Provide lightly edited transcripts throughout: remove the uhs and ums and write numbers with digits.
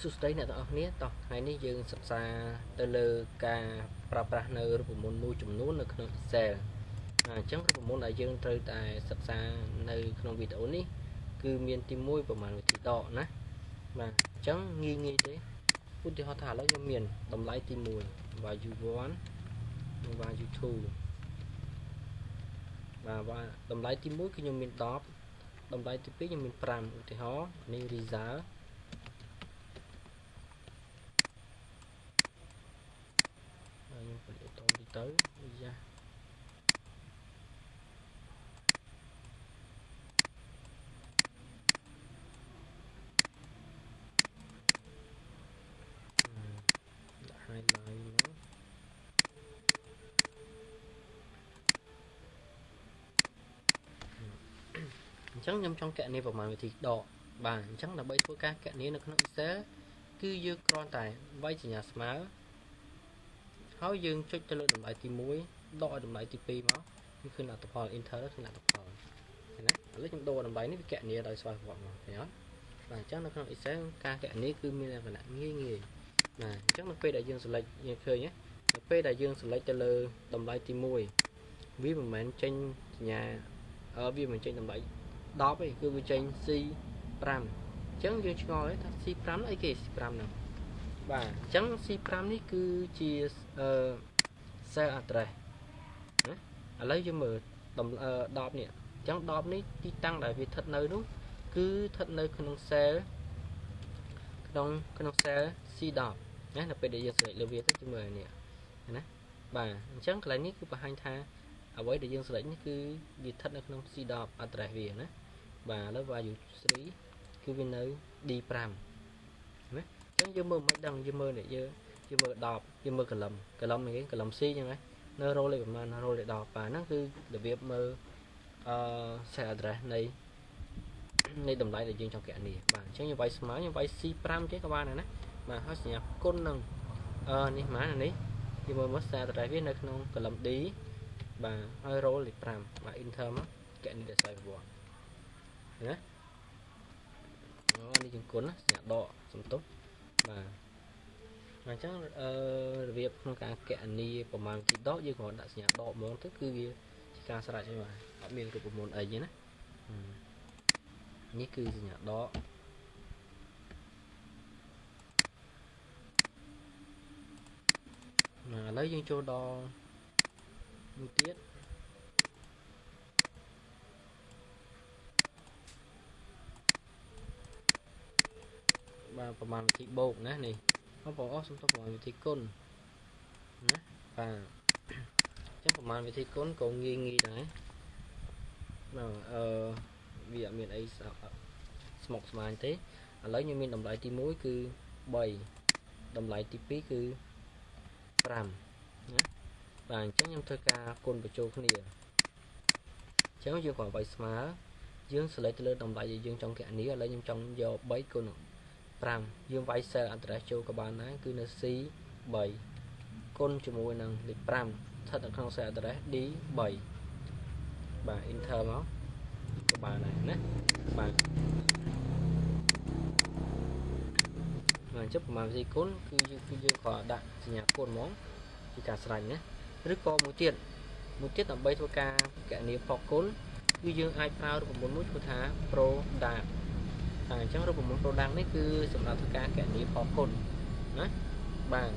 สุดท้ายเนี่ยต่อเนี้ยต่อไงนี่ยืนศึกษาตะเลกาปราบปราในรูปมนมูจุ่มนู้นในขนมเซลจังรูปมนได้ยืนเตยแต่ศึกษาในขนมวิดีโอนี้คือเมียนติมวยประมาณวิธีต่อนะmà chẳng nghi nghi thế út thì họ thả lấy cho miền tầm lái tìm mùi và dù vón và dù thù và tầm lái tìm mũi cái như miền top tầm lái tìm như miền pram thì họ nên đi giá nhưng phải để tôm đi tới đi ra hai lại nó chẳng nhầm trong kẹt này vào màn thì đỏ bà chẳng là bay thua cá kẹt này nó không xé cứ dư con tài vay chỉ nhà smart họ dừng cho lên đồng lại tìm muối đo đồng lại tìm pi máu như khi là tập hợp inter đó khi là tập hợp lấy trong đồ đồng lại nó kẹt này đời xoay vọng phải đó và chắc nó không xé ca kẹt này cứ như là phải nặng nghi nghi mà chắc nó phê đại dương sợi như khơi nhé phê đại dương sợi cho lơ đồng lại tìm muối vì mình tranh nhà ở vì mình tranh đồng lại đó vậy cứ với tranh si pram chẳng dương ngồi ấy si pram ấy kì si pram nào và chẳng si pram ní cứ chia xe atre lấy cho mở đồng đọp nè chẳng đọp ní đi tăng đại vì thật nơi đúng cứ thật nơi con xe con xe si đọp nhé là phải để giờ sợi lưu việt cho mời nè bà chẳng lại ní cứ bà hai tha ở với đại dương sợi ní cứ vì thật là con si đọp atre việt nữa và lớp vào dụ sĩ cứ bên nơi đi pram chẳng dư mơ mấy đằng dư mơ để dư mơ đọp dư mơ cà lầm này cà lầm xi như thế nó rô lại mà nó rô lại đọp và nó cứ để việc mơ xe ra này này đầm lại để dương trong kẹt này và chẳng như vậy smart như vậy si pram cái các bạn này mà họ sẽ nhập côn nâng này má này đấy dư mơ mất xe ra viết nơi không cà lầm đi và hơi rô lại pram và inter mất kẹt này để xoay vào đấy đi chừng cuốn sẽ đọ sầm tốt mà chắc việc không cả kẹt niประมาณที่ดอกยังก่อนđã sẽ đọ món tứcคือviệcการสลายใช่ไหมhọ miền của một món ấy nhéนี่คือสิ่งดอกmà lấy những chỗ đo một tiết vàประมาณที่โบกนะนี่เขาบอกว่าสมมติประมาณวิธีก้นนะvà chắcประมาณวิธีก้นcũng nghi đấy mà vì ở miền ấy một smart thế lấy như miền đồng lại tí muối cứ 7 đồng lại tí pí cứ 5 và chắc nhầm thơ ca côn và châu khăn địa chắc dương khoảng vậy smart dương sẽ lấy từ đồng lại dương trong kẹt ní lấy nhưng trong giờ bấy côn pram dương vai xe anh ta châu các bạn ấy cứ là xí 7 côn cho mùi năng lịch pram thật là không xe anh đi 7 và inter máu các bạn này nè bạn mà chấp mà gì côn cứ dương khỏi đạn nhà côn món chỉ cả sành nhé rất có một tiết là bay thôi ca kẻ niệm phọc côn cứ dương ai phao được một nút của thá pro đạn chẳng rồi một pro đạn đấy cứ sầm là thôi ca kẻ niệm phọc côn đấy bạn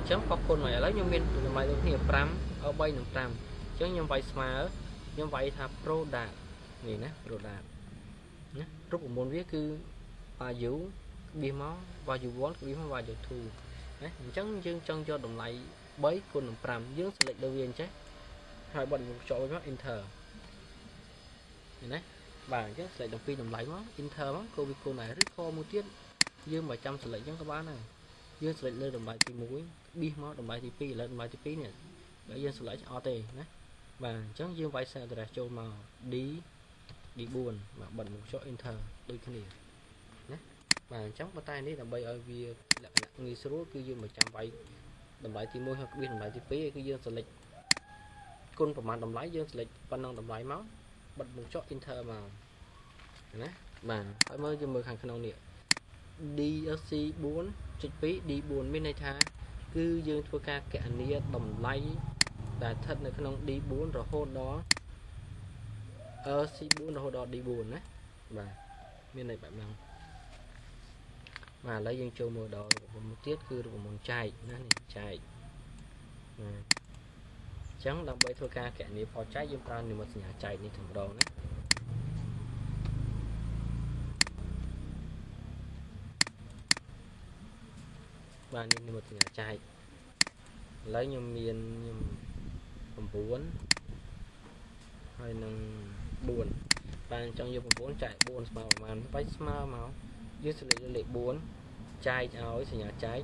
chấm phọc côn mày lấy nhân viên mày được nhiều pram ở bay nằm pram chẳng nhân vay smart nhân vay thà pro đạn này nè pro đạn nhé rút một môn viết cứ và giữ bia máu và dù vón bia máu và dù thù đấy chẳng dương chân cho đồng lại bấy con đồng pram dương sẽ lệnh đầu viên chứ hai bận một chỗ với inter này và chắc sẽ đồng phi đồng lại máu inter máu cô này rất kho một tiết dương 100 sẽ lệnh cho các bạn này dương sẽ lệnh lên đồng lại thì muối bia máu đồng lại thì phi lên đồng lại thì phi này để dương sẽ lấy cho OT đấy và chẳng dương vay xe từ châu màu đi buồn mà bận một chỗ inter đôi khi này và chống vào tay đấy là bây ở vì là người số cứ dương 100 vay đồng lại thì mua hoặc biên đồng lại thì phí cứ dương sẽ lịch cônประมาณ đồng lái dương sẽ lịch văn năng đồng lái máu bật một chỗ inter mà mà phải mới dương 10 hàng khăn nè DLC 4.2 D4 មានន័យថាគឺយើងធ្វើការកណនាតម្លៃដែលស្ថិតនៅក្នុង D4 រហូតដល់ C4 រហូតដល់ D4 ណាបាទមានន័យបែបហ្នឹងបាទឥឡូវយើងចូលមើលដល់រូបមន្តមួយទៀតគឺរូបមន្តចែកណានេះចែកអញ្ចឹងដើម្បីធ្វើការកណនាផលចែកយើងប្រើនិមិត្តសញ្ញាចែកនេះតែម្ដងណាបាទនេះនិមិត្តសញ្ញាចែកឥឡូវខ្ញុំមានខ្ញុំ9ហើយនឹង4បាទអញ្ចឹងយក9ចែក4ស្មើប្រមាណ3ស្មើមកយើងសេលេខលេខ4ចែកឲ្យសញ្ញាចែក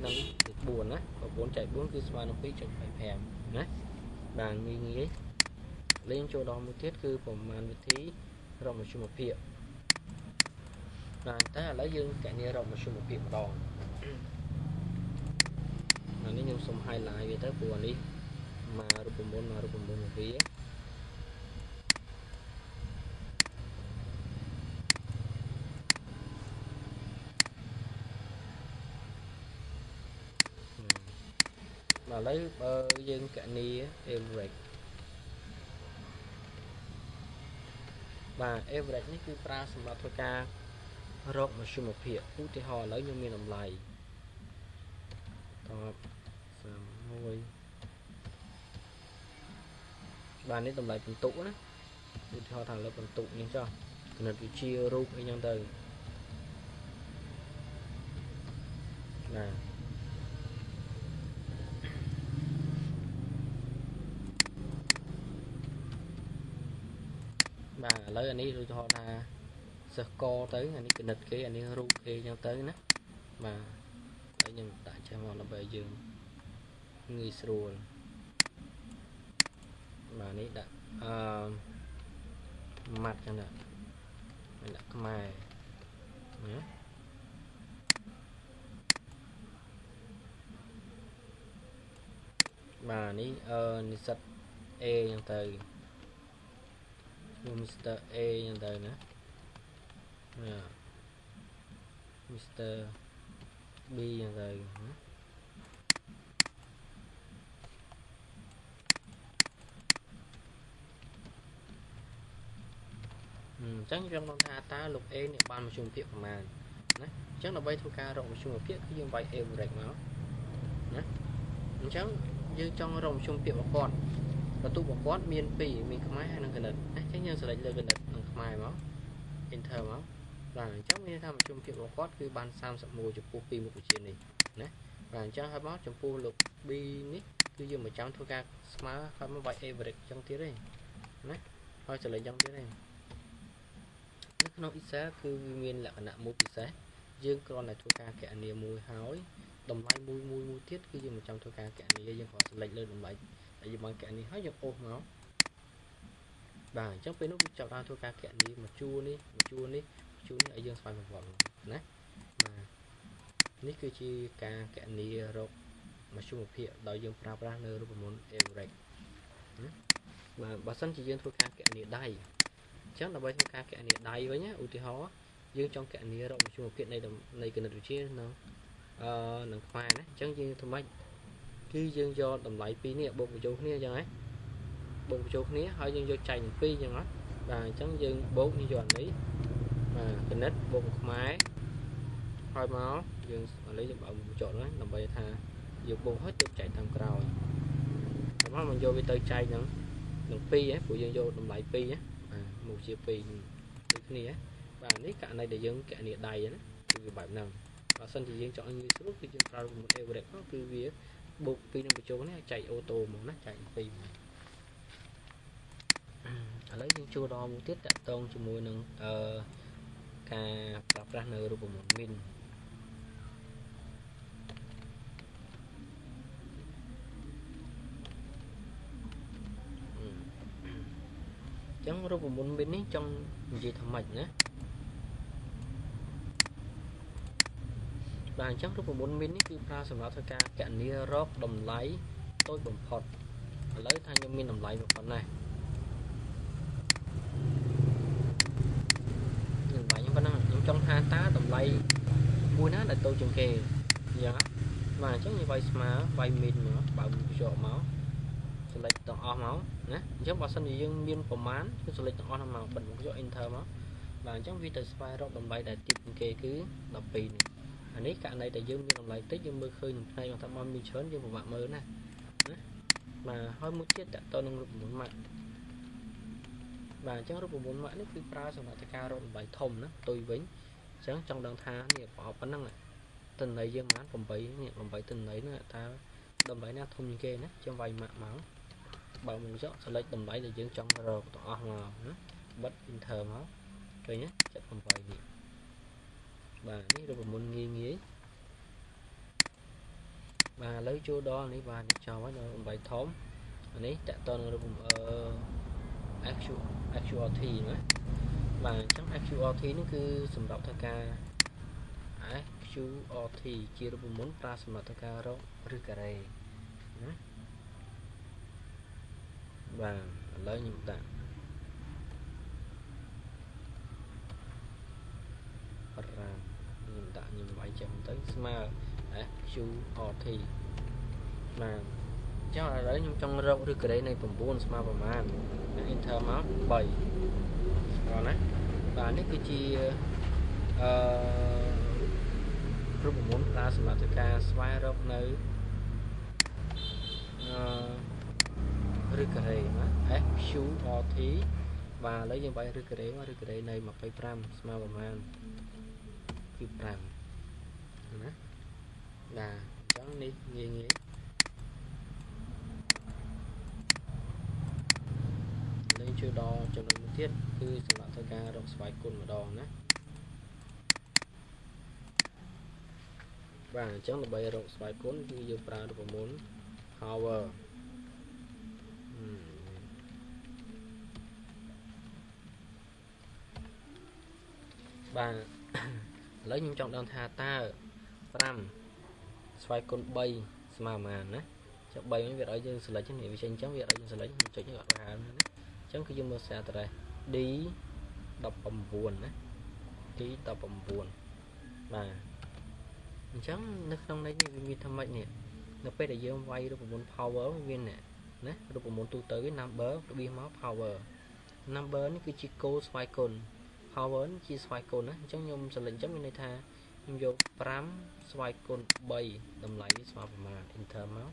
នឹងលេខ4ណា9ចែក4គឺស្មើនឹង 2.25 ណាបាទងាយលេងចូលដល់មួយទៀតគឺប្រមាណវិធីរកមជ្ឈិមភាពបាទតែឥឡូវយើងកណនារកមជ្ឈិមភាពម្ដងនេះខ្ញុំសុំ highlight វាទៅព្រោះនេះមករូបមន្តរបស់វាបាទឥឡូវបើយើងកណនា average បាទ average នេះគឺប្រើសម្រាប់ធ្វើការរកមជ្ឈិមភាពឧទាហរណ៍ឥឡូវខ្ញុំមានតម្លៃតប31បាទនេះតម្លៃពិន្ទុណាឧទាហរណ៍ថាលើពិន្ទុនេះចុះគណិតវិទ្យារូបអីចឹងទៅណាបាទឥឡូវអានេះឧទាហរណ៍ថាសិស្សកទៅអានេះគណិតគេអានេះរូបគេចឹងទៅណាបាទហើយខ្ញុំដាក់ចេះមកដើម្បីយើងងាយស្រួលបាទនេះដាក់ម៉ាត់ចឹងដាក់ខ្មែរណាបាទនេះនិស្សិត A ចឹងទៅMr. A ចឹងទៅណាMr. B ចឹងទៅណាអញ្ចឹងយើងដឹងថាតើលោក A នេះបានមជ្ឈិមភាពប្រមាណណាអញ្ចឹងដើម្បីធ្វើការរកមជ្ឈិមភាពគឺយើងវាយ average មកណាអញ្ចឹងយើងចង់រកមជ្ឈិមភាពរបស់គាត់បន្ទុករបស់គាត់មាន2មានខ្មែរហើយនិងគណិតណាអញ្ចឹងយើង select លើគណិតនិងខ្មែរមក enter មកបាទអញ្ចឹងមានថាមជ្ឈិមភាពរបស់គាត់គឺបាន31ចំពោះ2មុខវិជ្ជានេះណាបាទអញ្ចឹងហើយមកចំពោះលោក B នេះគឺយើងមិនចាំធ្វើការស្មើហើយមកវាយ average អញ្ចឹងទៀតទេណាហើយ select អញ្ចឹងទៀតទេនៅក្នុង Excel គឺវាមានលក្ខណៈមួយពិសេសយើងគ្រាន់តែធ្វើការកណនាមួយហើយតម្លៃមួយទៀតគឺយើងមិនចាំធ្វើការកណនាយើងគ្រាន់ select លើតម្លៃដែលយើងបានកណនាហើយយើងអូសមកបាទអញ្ចឹងពេលនោះវាចាប់បានធ្វើការកណនាមួយជួរនេះឲ្យយើងស្វែងរកណាបាទនេះគឺជាការកណនារកមជ្ឈិមភាពដោយយើងប្រើប្រាស់នៅរូបមន្ត average ណាបាទបើសិនជាយើងធ្វើការកណនាដៃអញ្ចឹងដើម្បីធ្វើការកណនាដៃវិញណាឧទាហរណ៍យើងចង់កណនារកមជ្ឈិមភាពនៃគណិតវិទ្យានៅនឹងខ្មែរណាអញ្ចឹងយើងធ្វើម៉េចគឺយើងយកតម្លៃ2នេះបូកបញ្ចូលគ្នាអញ្ចឹងហ៎បូកបញ្ចូលគ្នាហើយយើងយកចែកនឹង2អញ្ចឹងហ៎បាទអញ្ចឹងយើងបូកនេះយកអានេះបាទគណិតបូកខ្មែរហើយមកយើងឥឡូវយើងបើកបញ្ចូលហ្នឹងដើម្បីថាយើងបូកហើយទៅចែកតាមក្រោយហើយមកយកវាទៅចែកនឹង2ហ៎ព្រោះយើងយកតម្លៃ2ហ៎បាទមុខជា2ដូចគ្នាបាទនេះករណីដែលយើងកណនាដៃណាគឺវាបែបហ្នឹងបើសិនជាយើងចង់ងាយស្រួលគឺយើងប្រើរូបមន្ត average នោះគឺវាបូក2នឹងបញ្ចូលនេះចែកអូតូមកណាចែក2មកឥឡូវយើងចូលដល់មួយទៀតតាក់ទងជាមួយនឹងការប្រើប្រាស់នៅរូបមន្ត min អញ្ចឹងរូបមន្ត min នេះចង់និយាយថាម៉េចណាបាទអញ្ចឹងរូបមន្ត min នេះគឺប្រើសម្រាប់ធ្វើការកណនារកតម្លៃតូចបំផុតឥឡូវថាខ្ញុំមានតម្លៃប៉ុណ្ណេះខ្ញុំចង់ថាតើតម្លៃ មួយណាដែលតូចជាងគេយ៉ាងបាទអញ្ចឹងយើងវាយស្មើវាយមីនមកបើយកមក select ទាំងអស់មកណាអញ្ចឹងបើសិនជាយើងមានប្រមាណគឺ select ទាំងអស់ហ្នឹងមកបិទមកយក enter មកបាទអញ្ចឹងវាទៅស្វែងរកតម្លៃដែលទាបជាងគេគឺ12នេះអានេះករណីដែលយើងមានតម្លៃតិចយើងមើលឃើញនឹងផ្នែកថាបើមានច្រើនយើងពិបាកមើលណាបាទហើយមួយទៀតតទៅនឹងរូបមន្តម៉ាក់បាទអញ្ចឹងរូបមន្តម៉ាក់នេះគឺប្រើសម្រាប់ការរកតម្លៃធំណាផ្ទុយវិញអញ្ចឹងចង់ដឹងថានេះប្រអប់ប៉ុណ្ណឹងទិន្នន័យយើងបាន8នេះ8ទិន្នន័យនោះតើតម្លៃណាធំជាងគេណាខ្ញុំវាយម៉ាក់មកបើមកយក select តម្លៃដែលយើងចង់រកទាំងអស់មកណាបិទ enter មកឃើញទេ78នេះបាទនេះរូបមន្តងាយងាយបាទឥឡូវចូលដល់នេះបាទនេះចង់ហើយនៅតម្លៃធំអានេះតទៅនឹងរូបXQRT ណាបាទអញ្ចឹង XQRT នេះគឺសម្រាប់ធ្វើការ XQRT ជារូបមន្តប្រើសម្រាប់ធ្វើការរកឬការ៉េណាបាទឥឡូវខ្ញុំដាក់ខ្ញុំវាយចេះទៅស្មើ XQRT បាទចុះឥឡូវខ្ញុំចង់រកឬការ៉េនៃ9ស្មើប្រមាណ enter មក3បាទណាបាទនេះគឺជារូបមន្តប្រើសម្រាប់ធ្វើការស្វែងរកនៅឬការ៉េណា XQRT បាទឥឡូវយើងវាយឬការ៉េមកឬការ៉េនៃ25ស្មើប្រមាណគឺ5ណាបាទអញ្ចឹងនេះងាយងាយលេងជួយដល់ចំណុចមួយទៀតគឺសម្រាប់ធ្វើការរកស្វ័យគុណម្ដងណាបាទអញ្ចឹងដើម្បីរកស្វ័យគុណគឺយើងប្រើរូបមន្ត power បាទឥឡូវខ្ញុំចង់ដឹងថាតើ5ស្វ័យគុណ3ស្មើប៉ុន្មានណាចុះ3នេះវាឲ្យយើង select នេះវាចេញអញ្ចឹងវាឲ្យយើង select ចុចនេះអត់បានណាអញ្ចឹងគឺយើងមើលសារ address D 19ណា D 19បាទអញ្ចឹងនៅក្នុងនេះវាមានថាម៉េចនេះនៅពេលដែលយើងវាយរូបមន្ត power វាមានណារូបមន្តទូទៅវា number របៀសមក power number នេះគឺជាគោលស្វ័យគុណ power នេះជាស្វ័យគុណណាអញ្ចឹងខ្ញុំ select អញ្ចឹងមានន័យថាខ្ញុំយក5ស្វ័យគុណ3តម្លៃនេះស្មើប្រមាណ enter មក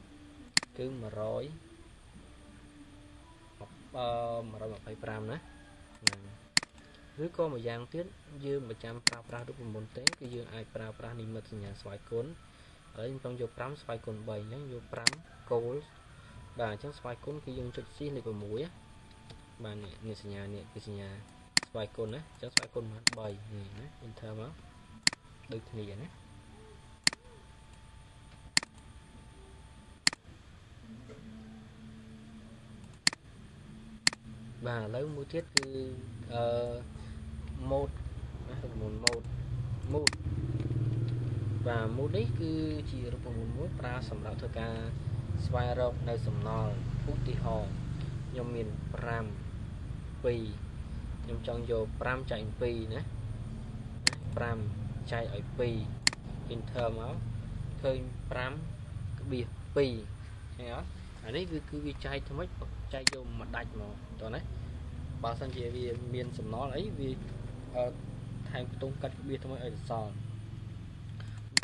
គឺ125ណាឬក៏មួយយ៉ាងទៀតយើងមិនចាំប្រើប្រាស់រូបមន្តទេគឺយើងអាចប្រើប្រាស់និមិត្តសញ្ញាស្វ័យគុណហើយខ្ញុំយក5ស្វ័យគុណ3អញ្ចឹងយក5គោលបាទអញ្ចឹងស្វ័យគុណគឺយើងចុច C លេខ6បាទនេះសញ្ញានេះគឺសញ្ញាស្វ័យគុណណាអញ្ចឹងស្វ័យគុណមក3នេះណា enter មកដូចគ្នាណាបាទឥឡូវមួយទៀតគឺmode ណារូបមន្ត mode បាទ mode នេះគឺជារូបមន្តមួយប្រើសម្រាប់ធ្វើការស្វែងរកនៅសំណល់ឧទាហរណ៍ខ្ញុំមាន5 2ខ្ញុំចង់យក5ចែក2ណា5ចែកឲ្យ2 enter មកឃើញ5ក្បៀស2ឃើញអត់អានេះគឺវាចែកថ្មិចចែកយកមកដាច់មកតោះណាបើសិនជាវាមានសំណល់អីវាថែមខ្ទង់កាត់ក្បៀសថ្មិចឲ្យសល់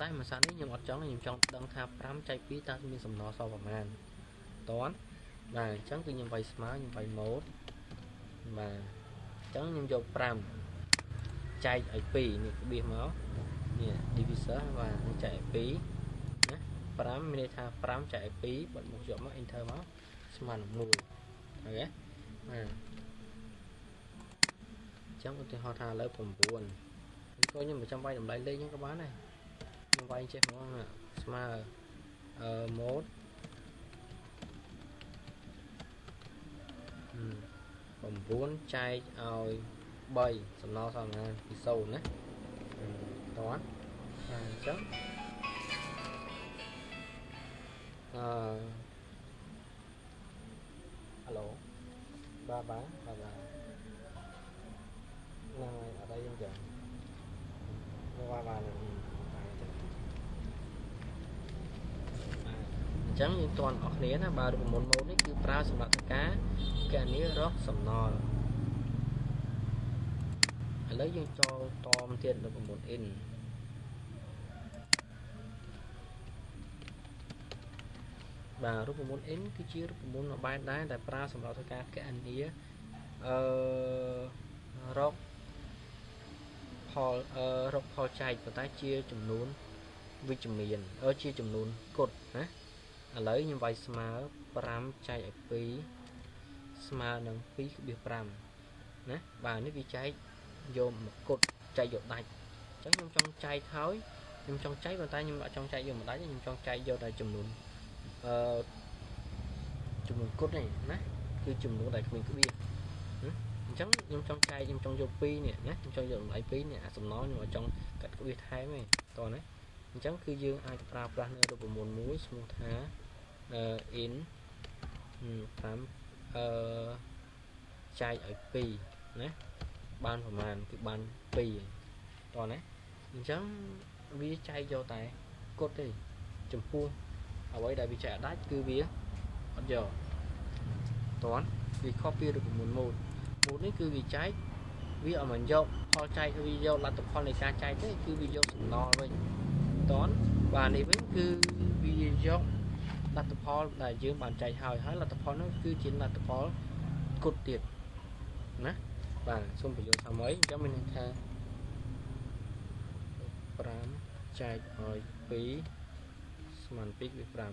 តែមួយសានេះខ្ញុំអត់ចង់ខ្ញុំចង់ដឹងថា5ចែក2តើមានសំណល់សល់ប្រមាណតោះបាទអញ្ចឹងគឺខ្ញុំវាយស្មើខ្ញុំវាយ mode បាទអញ្ចឹងខ្ញុំយក5ចែកឲ្យ2នេះក្បៀសមកនេះ divisor បាទចែកឲ្យ2ណា5មានន័យថា5ចែកឲ្យ2បាត់មកយកមក enter មកស្មើនឹង1ហើយបាទអញ្ចឹងឧទាហរណ៍ថាឥឡូវ9ក៏ខ្ញុំមិនចាំវាយតម្លៃលេខហ្នឹងក៏បានដែរខ្ញុំវាយចេះហ្មងស្មើmode 9ចែកឲ្យ3សំណល់សំណាងពី0ណាតោះអញ្ចឹងhello បាទហ្នឹងហើយអត់អីចឹងបាទ chẳng những toàn ở khía là bà được một môn đấy cứ pra sầm bạc cá cái này rót sầm nò lấy dương cho tom tiền được một in và rút một in cái chia rút một nó bay đá đại pra sầm bạc cá cái anh ấy rót rót pol chạy và tái chia chùm nún với chùm miền chia chùm nún cột hả lấy như vậy smart pram chạy ở phí smart nâng phí biệt pram nè và nếu bị cháy vô một cột chạy vô đạch chắc nhưng trong chai thối nhưng trong cháy bàn tay nhưng mà trong chai vô một đáy nhưng trong chai vô đây chùm nún chùm nún cột này nè cứ chùm nún đây mình cứ biết trắng nhưng trong chai nhưng trong vô pi nè nhé trong vô lại pi nè sầm nói nhưng mà trong cạnh có biết thái này còn đấy trắng cứ dương ai pra pra nữa được một muối smooth há in tám chai ở pi nè ban phần màn cái ban pi còn đấy trắng vi chai vô tại cốt đi chùm phu ở đây đại bị chạy đá cứ vía bây giờ toán vì copy được một đấy cứ vì cháy ví dụ mình vô kho chay video là tập kho này ca chay thế cứ video sủng no vậy toán và này với cứ video là tập kho là dương bàn chay hỏi là tập kho nó cứ chỉ là tập kho cột tiệt nè và xong video sao mấy cho mình tha pram chay hỏi phí sman pick với pram